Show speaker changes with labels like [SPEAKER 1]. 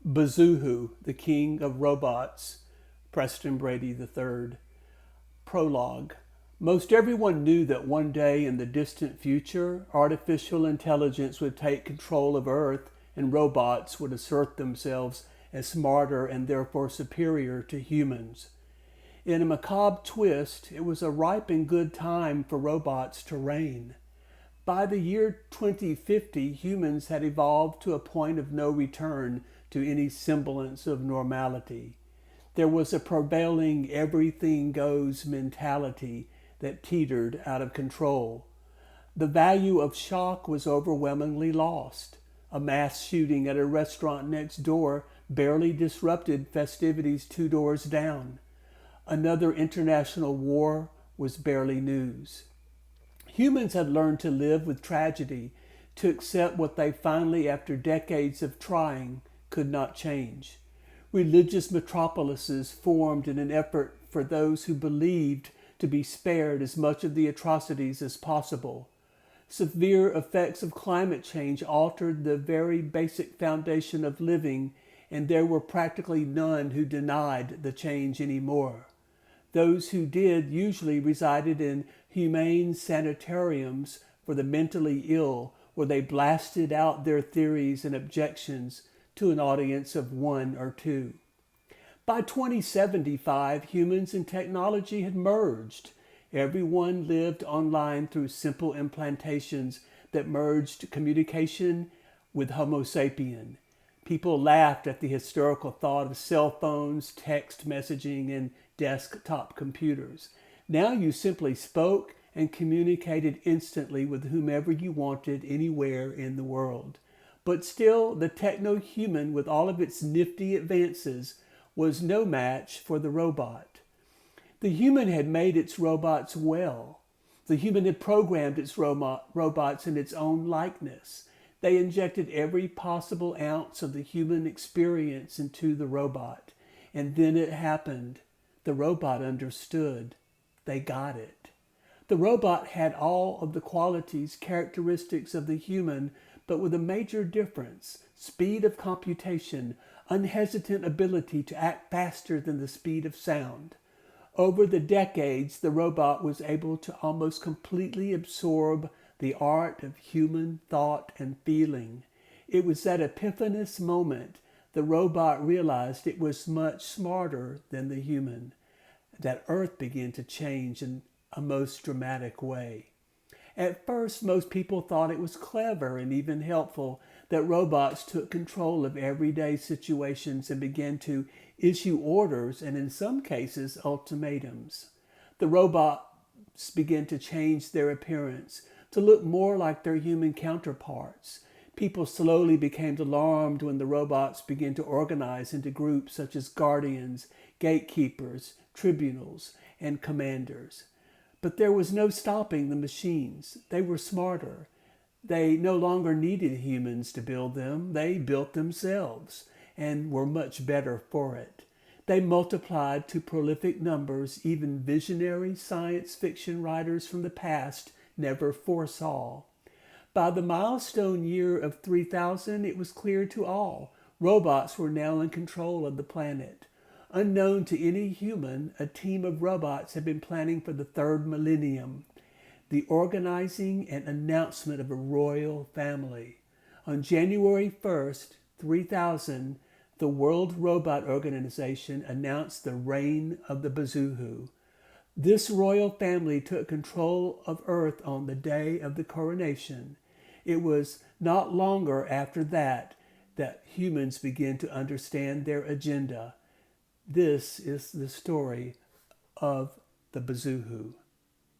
[SPEAKER 1] Bazuhoo, the King of Robots, Preston Brady III. Prologue. Most everyone knew that one day in the distant future, artificial intelligence would take control of Earth and robots would assert themselves as smarter and therefore superior to humans. In a macabre twist, it was a ripe and good time for robots to reign. By the year 2050, humans had evolved to a point of no return to any semblance of normality. There was a prevailing everything goes mentality that teetered out of control. The value of shock was overwhelmingly lost. A mass shooting at a restaurant next door barely disrupted festivities two doors down. Another international war was barely news. Humans had learned to live with tragedy, to accept what they finally, after decades of trying, could not change. Religious metropolises formed in an effort for those who believed to be spared as much of the atrocities as possible. Severe effects of climate change altered the very basic foundation of living, and there were practically none who denied the change anymore. Those who did usually resided in humane sanitariums for the mentally ill, where they blasted out their theories and objections to an audience of one or two. By 2075, humans and technology had merged. Everyone lived online through simple implantations that merged communication with Homo sapien. People laughed at the hysterical thought of cell phones, text messaging, and desktop computers. Now you simply spoke and communicated instantly with whomever you wanted anywhere in the world. But still, the techno-human, with all of its nifty advances, was no match for the robot. The human had made its robots well. The human had programmed its robots in its own likeness. They injected every possible ounce of the human experience into the robot. And then it happened. The robot understood. They got it. The robot had all of the qualities, characteristics of the human, but with a major difference: speed of computation, unhesitant ability to act faster than the speed of sound. Over the decades, the robot was able to almost completely absorb the art of human thought and feeling. It was that epiphanous moment the robot realized it was much smarter than the human, that Earth began to change in a most dramatic way. At first, most people thought it was clever and even helpful that robots took control of everyday situations and began to issue orders and, in some cases, ultimatums. The robots began to change their appearance to look more like their human counterparts. People slowly became alarmed when the robots began to organize into groups such as guardians, gatekeepers, tribunals, and commanders. But there was no stopping the machines. They were smarter. They no longer needed humans to build them. They built themselves and were much better for it. They multiplied to prolific numbers even visionary science fiction writers from the past never foresaw. By the milestone year of 3000, it was clear to all robots were now in control of the planet. Unknown to any human, a team of robots had been planning for the third millennium, the organizing and announcement of a royal family. On January 1st, 3000, the World Robot Organization announced the reign of the Bazuhoo. This royal family took control of Earth on the day of the coronation. It was not longer after that humans began to understand their agenda. This is the story of the Bazuhoo.